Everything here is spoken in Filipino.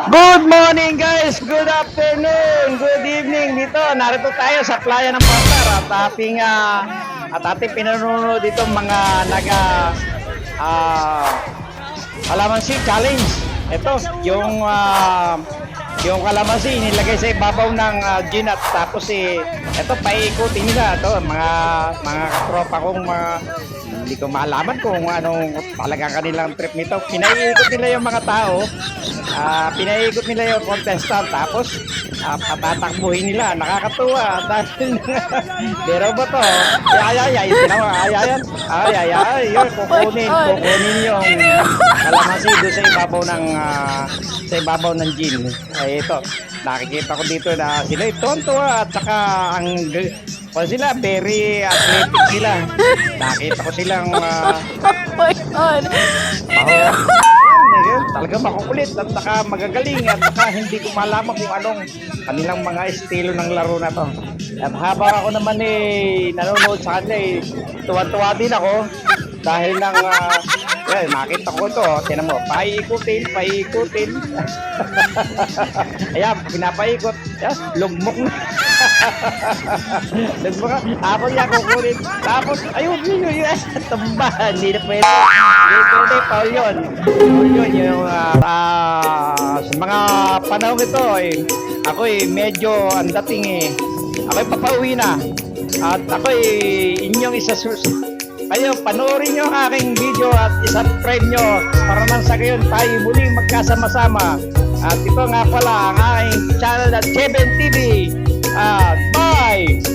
Good morning guys, good afternoon, good evening dito. Narito tayo sa playa ng Pasar at ating pinanunod dito mga kalamansi challenge. Ito yung kalamansi nilagay sa ibabaw ng gin at tapos ito paiikutin nila ito mga katropa kong hindi ko malaman kung anong talaga kanilang trip nito. Pinaiikot nila yung mga tao. Pinaiikot nila yung contestant tapos patatakbuhin nila. Nakakatuwa dahil pero ba to? Yun kukunin yung kalamansi doon sa ibabaw ng gin. Ay ito, nakikita ko dito na sila tontuwa at saka sila very athletic sila. Nakita ko silang Oh my God! talaga makukulit at saka magagaling at saka hindi ko malaman kung anong kanilang mga estilo ng laro na to. At habang ako naman nanonood sa kanila tuwa-tuwa din ako dahil lang nakita ko to, tinan mo, paikutin ayan, pinapaikot lugmok na lugmok na, tapos yan kukunin tapos, ayun tumba, hindi na pwede Paul yun yung sa mga panahon ito ako medyo ang dating ako papauwi na at ako inyong kayo, panoorin nyo ang aking video at isubscribe nyo para man sa gayon tayo muling magkasama-sama. At ito nga pala ang aking channel at Kevin TV. Bye!